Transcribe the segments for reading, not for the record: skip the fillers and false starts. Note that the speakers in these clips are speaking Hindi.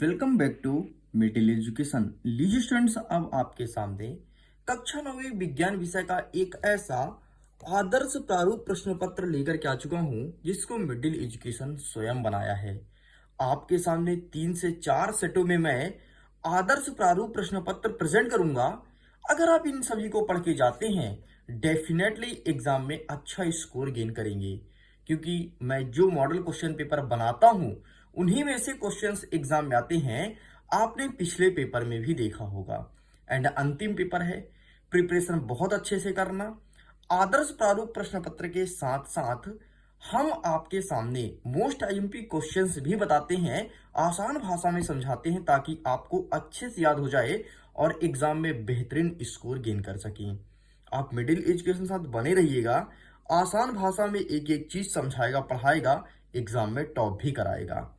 Welcome back to middle education. लीजिए स्टूडेंट्स, अब आपके सामने कक्षा 9वीं विज्ञान विषय का एक ऐसा आदर्श प्रारूप प्रश्न पत्र लेकर के आ चुका हूं जिसको मिडिल एजुकेशन स्वयं बनाया है। आपके सामने 3 से 4 सेटों में मैं आदर्श प्रारूप प्रश्न पत्र प्रेजेंट करूंगा। अगर आप इन सभी को पढ़ के जाते हैं, डेफिनेटली एग्जाम में अच्छा स्कोर गेन करेंगे, क्योंकि मैं जो मॉडल क्वेश्चन पेपर बनाता हूं उन्हीं में से क्वेश्चंस एग्जाम में आते हैं। आपने पिछले पेपर में भी देखा होगा। एंड अंतिम पेपर है, प्रिपरेशन बहुत अच्छे से करना। आदर्श प्रारूप प्रश्न पत्र के साथ साथ हम आपके सामने मोस्ट आईएमपी क्वेश्चंस भी बताते हैं, आसान भाषा में समझाते हैं ताकि आपको अच्छे से याद हो जाए और एग्जाम में बेहतरीन स्कोर गेन कर सकें। आप मिडिल एजुकेशन साथ बने रहिएगा, आसान भाषा में एक एक चीज समझाएगा, पढ़ाएगा, एग्जाम में टॉप भी कराएगा।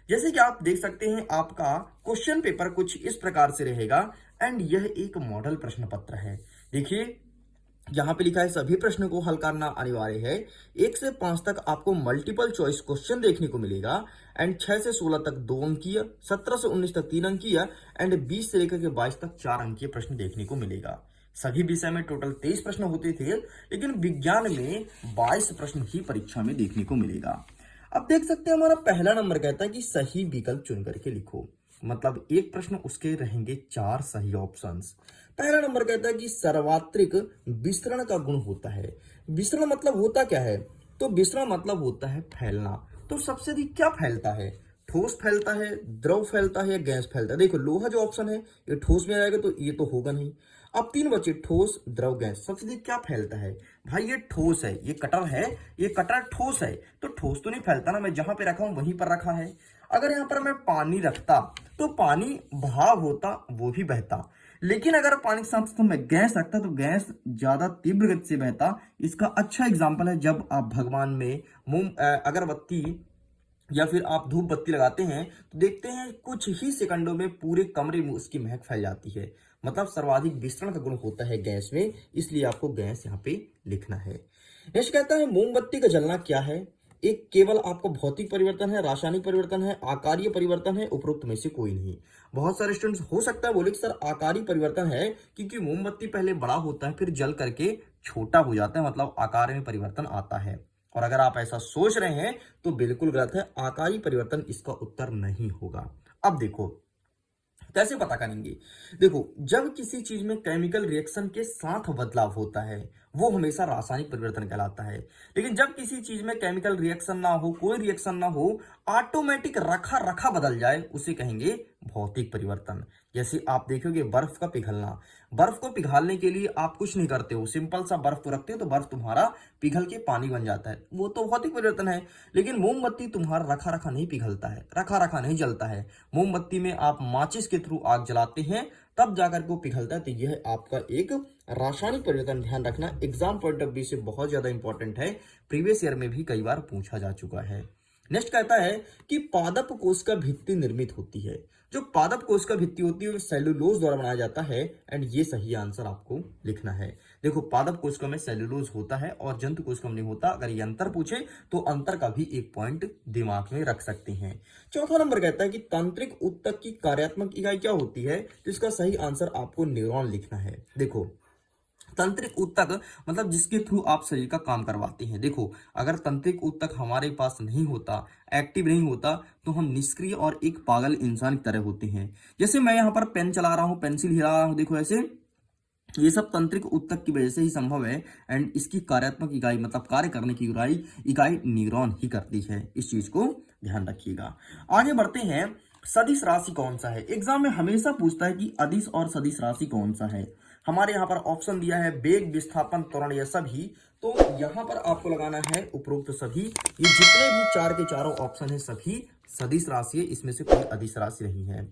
जैसे कि आप देख सकते हैं, आपका क्वेश्चन पेपर कुछ इस प्रकार से रहेगा एंड यह एक मॉडल प्रश्न पत्र है। देखिए, यहाँ पे लिखा है सभी प्रश्नों को हल करना अनिवार्य है। 1 से 5 तक आपको मल्टीपल चॉइस क्वेश्चन देखने को मिलेगा एंड 6 से 16 तक 2 अंकीय, 17 से 19 तक 3 अंकीय एंड 20 से लेकर के 22 तक 4 अंकीय प्रश्न देखने को मिलेगा। सभी विषय में टोटल 23 प्रश्न होते थे, लेकिन विज्ञान में 22 प्रश्न ही परीक्षा में देखने को मिलेगा। अब देख सकते हैं, हमारा पहला नंबर कहता है कि सही विकल्प चुन करके लिखो। मतलब एक प्रश्न, उसके रहेंगे 4 सही ऑप्शंस। पहला नंबर कहता है कि सर्वात्रिक विसरण का गुण होता है। विसरण मतलब होता क्या है? तो विसरण मतलब होता है फैलना। तो सबसे अधिक क्या फैलता है? ठोस फैलता है, द्रव फैलता है या गैस फैलता है? देखो, लोहा जो ऑप्शन है ये ठोस में आएगा, तो ये तो होगा नहीं। अब 3 बचे, ठोस, द्रव, गैस। सबसे अधिक क्या फैलता है? भाई ये ठोस है, ये कटर है, ये कटर ठोस है, तो ठोस तो नहीं फैलता ना। मैं जहां पे रखा हूं वहीं पर रखा है। अगर यहां पर मैं पानी रखता तो पानी भाव होता, वो भी बहता। लेकिन अगर पानी के साथ तो मैं गैस रखता तो गैस ज्यादा तीव्र गति से बहता। इसका अच्छा एग्जाम्पल है, जब आप भगवान में अगरबत्ती या फिर आप धूप बत्ती लगाते हैं तो देखते हैं कुछ ही सेकंडों में पूरे कमरे में उसकी महक फैल जाती है। मतलब सर्वाधिक विसरण का गुण होता है गैस में, इसलिए आपको गैस यहाँ पे लिखना है। नेक्स्ट कहता है मोमबत्ती का जलना क्या है? एक केवल आपको भौतिक परिवर्तन है, रासायनिक परिवर्तन है, आकारीय परिवर्तन है, उपरोक्त में से कोई नहीं। बहुत सारे स्टूडेंट्स हो सकता है बोले कि सर आकारीय परिवर्तन है, क्योंकि मोमबत्ती पहले बड़ा होता है फिर जल करके छोटा हो जाता है, मतलब आकार में परिवर्तन आता है। और अगर आप ऐसा सोच रहे हैं तो बिल्कुल गलत है, आकारीय परिवर्तन इसका उत्तर नहीं होगा। अब देखो कैसे पता करेंगे। देखो, जब किसी चीज में केमिकल रिएक्शन के साथ बदलाव होता है वो हमेशा रासायनिक परिवर्तन कहलाता है। लेकिन जब किसी चीज में केमिकल रिएक्शन ना हो, कोई रिएक्शन ना हो, ऑटोमेटिक रखा रखा बदल जाए, उसे कहेंगे भौतिक परिवर्तन। जैसे आप देखोगे बर्फ का पिघलना, बर्फ को पिघालने के लिए आप कुछ नहीं करते हो, सिंपल सा बर्फ को रखते हो तो बर्फ तुम्हारा पिघल के पानी बन जाता है, वो तो भौतिक परिवर्तन है। लेकिन मोमबत्ती तुम्हारा रखा रखा नहीं पिघलता है, रखा रखा नहीं जलता है। मोमबत्ती में आप माचिस के थ्रू आग जलाते हैं तब जाकर के वो पिघलता है। तो यह आपका एक रासायनिक परिवर्तन, ध्यान रखना, एग्जाम पॉइंट ऑफ व्यू से बहुत ज्यादा इंपॉर्टेंट है। प्रीवियस ईयर में भी कई बार पूछा जा चुका है। नेक्स्ट कहता है कि पादप कोश का भित्ति निर्मित होती है। जो पादप कोश का भित्ति होती है वो सेलुलोज द्वारा बनाया जाता है एंड ये सही आंसर आपको लिखना है। देखो, पादप कोशिका में सेलुलोज होता है और जंतु कोशिका में नहीं होता। अगर ये अंतर पूछे तो अंतर का भी एक पॉइंट दिमाग में रख सकते हैं। चौथा नंबर कहता है कि तांत्रिक ऊतक की कार्यात्मक इकाई क्या होती है? तो इसका सही आंसर आपको न्यूरॉन लिखना है। देखो, तंत्रिक ऊतक मतलब जिसके थ्रू आप शरीर का काम करवाते हैं। देखो, अगर तंत्रिक ऊतक हमारे पास नहीं होता, एक्टिव नहीं होता, तो हम निष्क्रिय और एक पागल इंसान की तरह होते हैं। जैसे मैं यहाँ पर पेन चला रहा हूँ, पेंसिल हिला रहा हूँ, देखो ऐसे, ये सब तंत्रिक ऊतक की वजह से ही संभव है। एंड इसकी कार्यात्मक इकाई मतलब कार्य करने की इकाई न्यूरॉन ही करती है। इस चीज को ध्यान रखिएगा। आगे बढ़ते हैं, सदिश राशि कौन सा है? एग्जाम में हमेशा पूछता है कि अदिश और सदिश राशि कौन सा है। हमारे यहाँ पर ऑप्शन दिया है वेग, विस्थापन, त्वरण, या सभी। तो यहाँ पर आपको लगाना है उपरोक्त सभी। ये जितने भी 4 के चारों ऑप्शन है सभी सदिश राशि है, इसमें से कोई अदिश राशि नहीं है।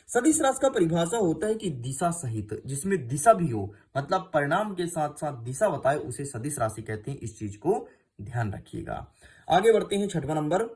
सदिश राशि का परिभाषा होता है कि दिशा सहित, जिसमें दिशा भी हो, मतलब परिणाम के साथ साथ दिशा बताए, उसे सदिश राशि कहते हैं। इस चीज को ध्यान रखिएगा। आगे बढ़ते हैं, छठवां नंबर,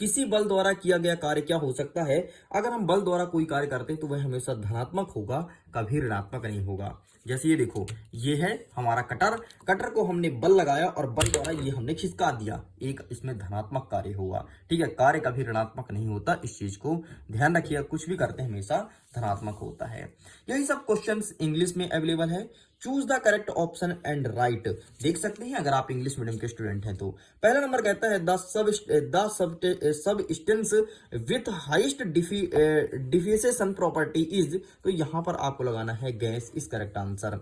किसी बल द्वारा किया गया कार्य क्या हो सकता है? अगर हम बल द्वारा कोई कार्य करते हैं तो वह हमेशा धनात्मक होगा कभी ऋणात्मक नहीं होगा। जैसे ये देखो, ये है हमारा कटर, कटर को हमने बल लगाया और बल द्वारा ये हमने खिसका दिया, एक इसमें धनात्मक कार्य होगा। ठीक है, कार्य कभी ऋणात्मक नहीं होता, इस चीज को ध्यान रखिएगा, कुछ भी करते हैं हमेशा धनात्मक होता है। यही सब क्वेश्चंस इंग्लिश में अवेलेबल है। Choose the correct option and right, देख सकते हैं अगर आप इंग्लिश मीडियम के स्टूडेंट हैं तो। पहला नंबर कहता है the substance with highest diffusion property is, तो यहां पर आपको लगाना है gas, is correct answer.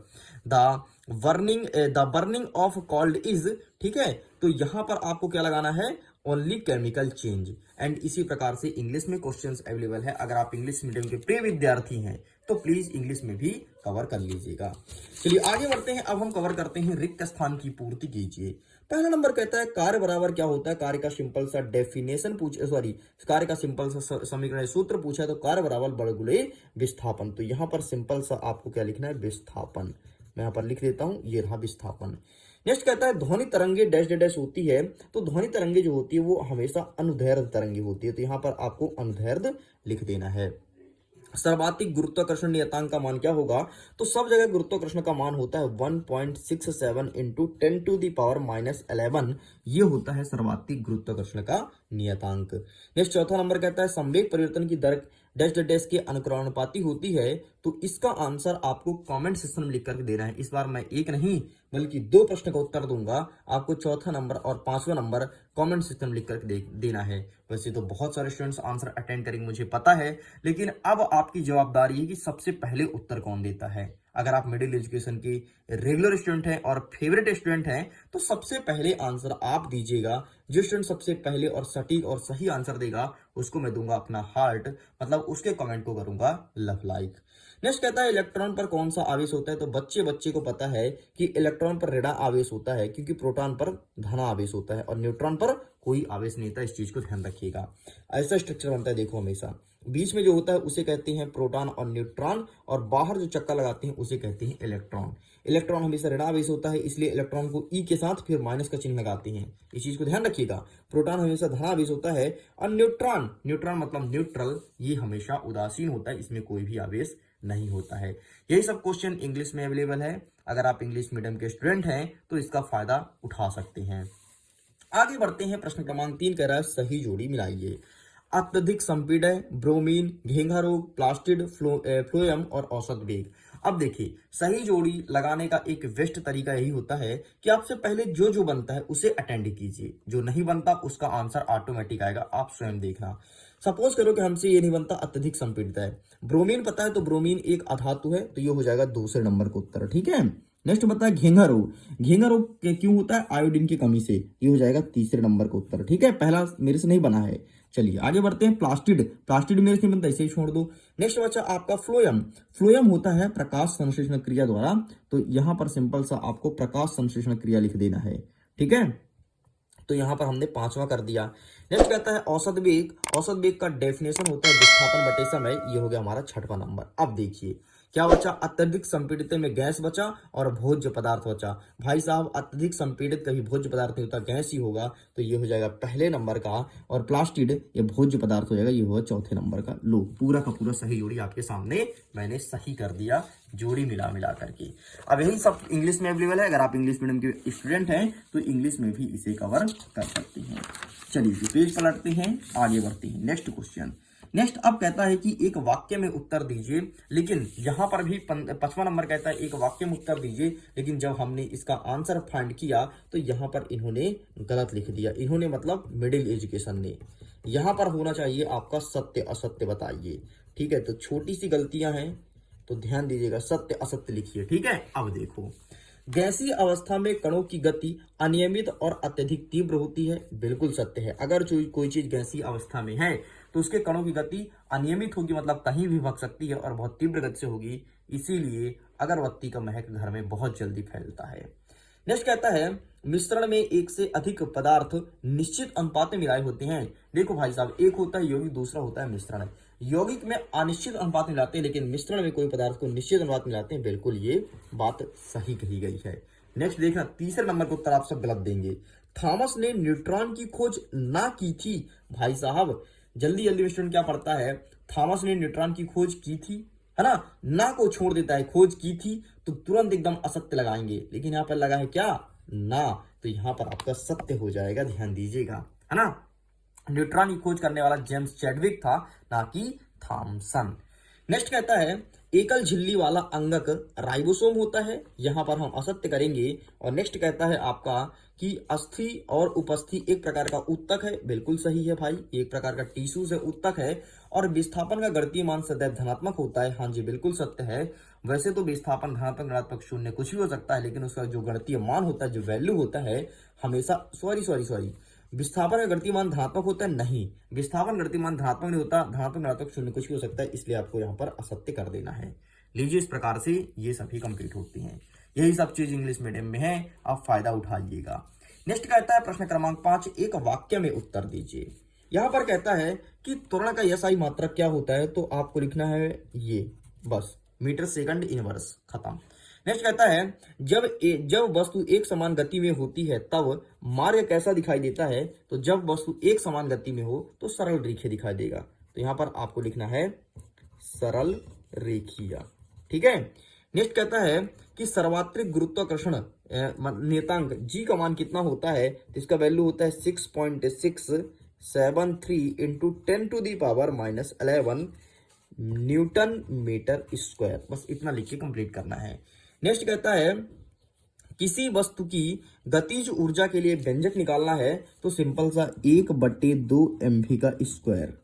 The burning of cold is, ठीक है, तो यहां पर आपको क्या लगाना है, ओनली केमिकल चेंज। एंड इसी प्रकार से इंग्लिश में क्वेश्चंस अवेलेबल है। अगर आप इंग्लिश मीडियम के प्रिय विद्यार्थी हैं तो प्लीज इंग्लिश में भी कवर कर लीजिएगा। चलिए आगे बढ़ते हैं, अब हम कवर करते हैं रिक्त स्थान की पूर्ति कीजिए। पहला नंबर कहता है कार्य बराबर क्या होता है, कार्य का सिंपल सा डेफिनेशन कार्य का सिंपल सा समीकरण सूत्र पूछा है, तो कार्य बराबर बड़गुणे विस्थापन। तो यहां पर सिंपल सा आपको क्या लिखना है, विस्थापन। मैं यहां पर लिख देता हूं, ये रहा विस्थापन। नेक्स्ट कहता है ध्वनि तरंगे डैश डैश होती है, तो ध्वनि तरंगे जो होती है वो हमेशा अनुदैर्ध्य तरंगे होती है, तो यहां पर आपको अनुदैर्ध्य लिख देना है। सर्वाधिक गुरुत्वाकर्षण नियतांक का मान क्या होगा, तो सब जगह गुरुत्वाकर्षण का मान होता है 1.67 इंटू 10⁻11, ये होता है सर्वाधिक गुरुत्वाकर्षण का नियतांक। नेक्स्ट चौथा नंबर कहता है संवेग परिवर्तन की दर डैश डैश के अनुक्रमानुपाती होती है, तो इसका आंसर आपको कमेंट सेक्शन में लिख करके देना है। इस बार मैं एक नहीं बल्कि 2 प्रश्न का उत्तर दूंगा, आपको चौथा नंबर और 5वां नंबर कमेंट सेक्शन में लिख करके देना है। वैसे तो बहुत सारे स्टूडेंट्स आंसर अटेंड करेंगे मुझे पता है, लेकिन अब आपकी जवाबदारी है कि सबसे पहले उत्तर कौन देता है। अगर आप मिडिल एजुकेशन के रेगुलर स्टूडेंट हैं और फेवरेट स्टूडेंट हैं तो सबसे पहले आंसर आप दीजिएगा। जो स्टूडेंट सबसे पहले और सटीक और सही आंसर देगा उसको मैं दूंगा अपना हार्ट, मतलब उसके कमेंट को करूंगा लव लाइक। नेक्स्ट कहता है इलेक्ट्रॉन पर कौन सा आवेश होता है, तो बच्चे को पता है कि इलेक्ट्रॉन पर ऋण आवेश होता है, क्योंकि प्रोटॉन पर धन आवेश होता है और न्यूट्रॉन पर कोई आवेश नहीं होता, इस चीज को ध्यान रखिएगा। ऐसा स्ट्रक्चर बनता है देखो, हमेशा बीच में जो होता है उसे कहते हैं प्रोटॉन और न्यूट्रॉन, और बाहर जो चक्का लगाते हैं उसे कहते हैं इलेक्ट्रॉन। इलेक्ट्रॉन हमेशा ऋण आवेश होता है, इसलिए इलेक्ट्रॉन को ई के साथ फिर माइनस का चिन्ह लगाते हैं, इस चीज को ध्यान रखिएगा। प्रोटॉन हमेशा धन आवेश होता है और न्यूट्रॉन मतलब न्यूट्रल, ये हमेशा उदासीन होता है, इसमें कोई भी आवेश नहीं होता है। यही सब क्वेश्चन इंग्लिश में अवेलेबल है। अगर आप इंग्लिश मीडियम के स्टूडेंट हैं तो इसका फायदा उठा सकते हैं। आगे बढ़ते हैं, प्रश्न क्रमांक 3 कह रहा है सही जोड़ी मिलाइए। अत्यधिक संपीड़न, ब्रोमीन, घेंघा रोग, प्लास्टिड, फ्लोएम और औसत वेग। अब देखिए, सही जोड़ी लगाने का एक बेस्ट तरीका यही होता है कि आपसे पहले जो जो बनता है उसे अटेंड कीजिए, जो नहीं बनता उसका आंसर ऑटोमेटिक आएगा, आप स्वयं देखना। सपोज करो कि हमसे ये नहीं बनता, अत्यधिक संपीड़ित है। ब्रोमीन पता है तो ब्रोमीन एक अधातु है, तो ये हो जाएगा दूसरे नंबर का उत्तर, ठीक है। नेक्स्ट बता है घेंघा रोग, घेंघा रोग क्यों होता है, आयोडीन की कमी से, ये हो जाएगा तीसरे नंबर का उत्तर, ठीक है। पहला मेरे से नहीं बना है। चलिए आगे बढ़ते हैं, प्लास्टिड मेरे से नहीं बनता, इसे ही छोड़ दो। नेक्स्ट बचा आपका फ्लोएम होता है प्रकाश संश्लेषण क्रिया द्वारा, तो यहां पर सिंपल सा आपको प्रकाश संश्लेषण क्रिया लिख देना है, ठीक है। तो यहां पर हमने 5वां कर दिया। नेक्स्ट कहता है औसत वेग का डेफिनेशन होता है विस्थापन बटे समय, ये हो गया हमारा 6वां नंबर। अब देखिए क्या बचा, अत्यधिक संपीड़ित में गैस बचा और भोज्य पदार्थ बचा। भाई साहब अत्यधिक संपीड़ित कभी भोज्य पदार्थ नहीं होता, गैस ही होगा, तो ये हो जाएगा पहले नंबर का, और प्लास्टिड ये भोज्य पदार्थ हो जाएगा, ये होगा चौथे नंबर का। लो पूरा का पूरा सही जोड़ी आपके सामने मैंने सही कर दिया, जोड़ी मिला करके। अब यही सब इंग्लिश में अवेलेबल है, अगर आप इंग्लिश मीडियम के स्टूडेंट हैं तो इंग्लिश में भी इसे कवर कर सकते हैं। चलिए पेज पलटते हैं, आगे बढ़ते हैं। नेक्स्ट क्वेश्चन, नेक्स्ट अब कहता है कि एक वाक्य में उत्तर दीजिए, लेकिन यहां पर भी 5वां नंबर कहता है एक वाक्य में उत्तर दीजिए, लेकिन जब हमने इसका आंसर फाइंड किया तो यहां पर इन्होंने गलत लिख दिया। इन्होंने मतलब मिडिल एजुकेशन ने, यहां पर होना चाहिए आपका सत्य असत्य बताइए, ठीक है। तो छोटी सी गलतियां हैं तो ध्यान दीजिएगा, सत्य असत्य लिखिए, ठीक है। अब देखो, गैसीय अवस्था में कणों की गति अनियमित और अत्यधिक तीव्र होती है, बिल्कुल सत्य है। अगर कोई चीज गैसीय अवस्था में है तो उसके कणों की गति अनियमित होगी, मतलब कहीं भी भग सकती है और बहुत तीव्र गति से होगी, इसीलिए अगरबत्ती का महक घर में बहुत जल्दी फैलता है। नेक्स्ट कहता है मिश्रण में एक से अधिक पदार्थ निश्चित अनुपात में मिलाए होते हैं। देखो भाई साहब, एक होता है यौगिक, दूसरा होता है मिश्रण। यौगिक में अनिश्चित अनुपात में मिलाते हैं, लेकिन मिश्रण में कोई पदार्थ को निश्चित अनुपात में मिलाते हैं, बिल्कुल ये बात सही कही गई है। नेक्स्ट देखना, तीसरे नंबर का उत्तर आप सब गलत देंगे। थॉमस ने न्यूट्रॉन की खोज ना की थी। भाई साहब जल्दी जल्दी स्टूडेंट क्या पढ़ता है, थॉमस ने न्यूट्रॉन की खोज की थी, है ना को छोड़ देता है, खोज की थी तो तुरंत एकदम असत्य लगाएंगे, लेकिन यहाँ पर लगा है क्या, ना, तो यहाँ पर आपका सत्य हो जाएगा, ध्यान दीजिएगा, है ना। न्यूट्रॉन की खोज करने वाला जेम्स चैडविक था, ना कि थॉमसन। नेक्स्ट कहता है एकल झिल्ली वाला अंगक राइबोसोम होता है, यहां पर हम असत्य करेंगे। और नेक्स्ट कहता है आपका कि अस्थि और उपस्थि एक प्रकार का उत्तक है, बिल्कुल सही है भाई, एक प्रकार का टिश्यू से उत्तक है। और विस्थापन का गणितीय मान सदैव धनात्मक होता है, हाँ जी बिल्कुल सत्य है। वैसे तो विस्थापन धनात्मक ऋणात्मक शून्य कुछ भी हो सकता है, लेकिन उसका जो गणितीय मान होता है, जो वैल्यू होता है, हमेशा सॉरी विस्थापन का गणितीय मान धनात्मक होता है, नहीं, विस्थापन गणितीय मान धनात्मक नहीं होता, धनात्मक ऋणात्मक शून्य कुछ भी हो सकता है, इसलिए आपको यहाँ पर असत्य कर देना है। लीजिए, इस प्रकार से ये सभी कंप्लीट होती हैं। यही सब चीज इंग्लिश मीडियम में है, आप फायदा उठाइएगा। नेक्स्ट कहता है प्रश्न क्रमांक 5, एक वाक्य में उत्तर दीजिए। यहां पर कहता है कि त्वरण का एसआई मात्रक क्या होता है, तो आपको लिखना है ये, बस मीटर सेकंड इनवर्स, खत्म। नेक्स्ट कहता है जब वस्तु एक समान गति में होती है तब मार्ग कैसा दिखाई देता है, तो जब वस्तु एक समान गति में हो तो सरल रेखीय दिखाई देगा, तो यहां पर आपको लिखना है सरल रेखीय, ठीक है। नेक्स्ट कहता है कि सर्वात्रिक गुरुत्वाकर्षण नियतांक जी का मान कितना होता है, तो इसका वैल्यू होता है 6.673 इंटू 10⁻⁻11 न्यूटन मीटर स्क्वायर, बस इतना लिख के कंप्लीट करना है। नेक्स्ट कहता है किसी वस्तु की गतिज ऊर्जा के लिए व्यंजक निकालना है, तो सिंपल सा 1/2 mv का स्क्वायर।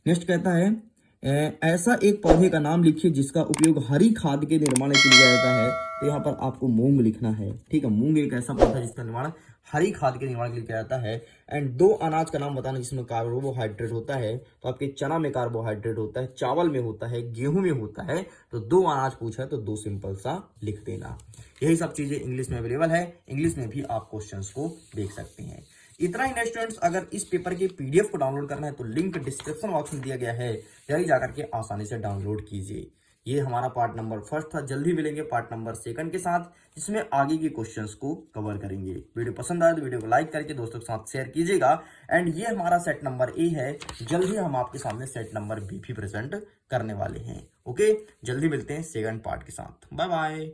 नेक्स्ट कहता है ऐसा एक पौधे का नाम लिखिए जिसका उपयोग हरी खाद के निर्माण के लिए जाता है, तो यहाँ पर आपको मूंग लिखना है, ठीक है। मूंग एक ऐसा पौधा जिसका निर्माण हरी खाद के निर्माण के लिए किया जाता है। एंड 2 अनाज का नाम बताना जिसमें कार्बोहाइड्रेट होता है, तो आपके चना में कार्बोहाइड्रेट होता है, चावल में होता है, गेहूं में होता है, तो 2 अनाज पूछा है तो 2 सिंपल सा लिख देना। यही सब चीजें इंग्लिश में अवेलेबल है, इंग्लिश में भी आप क्वेश्चंस को देख सकते हैं। इतना ही स्टूडेंट्स, अगर इस पेपर के पीडीएफ को डाउनलोड करना है तो लिंक डिस्क्रिप्शन बॉक्स में दिया गया है, जल्दी जाकर के आसानी से डाउनलोड कीजिए। ये हमारा पार्ट नंबर 1 था, जल्दी मिलेंगे पार्ट नंबर 2 के साथ, जिसमें आगे के क्वेश्चंस को कवर करेंगे। वीडियो पसंद आए तो वीडियो को लाइक करके दोस्तों के साथ शेयर कीजिएगा। एंड ये हमारा सेट नंबर ए है, जल्दी हम आपके सामने सेट नंबर बी भी प्रेजेंट करने वाले हैं। ओके, जल्दी मिलते हैं 2nd पार्ट के साथ, बाय बाय।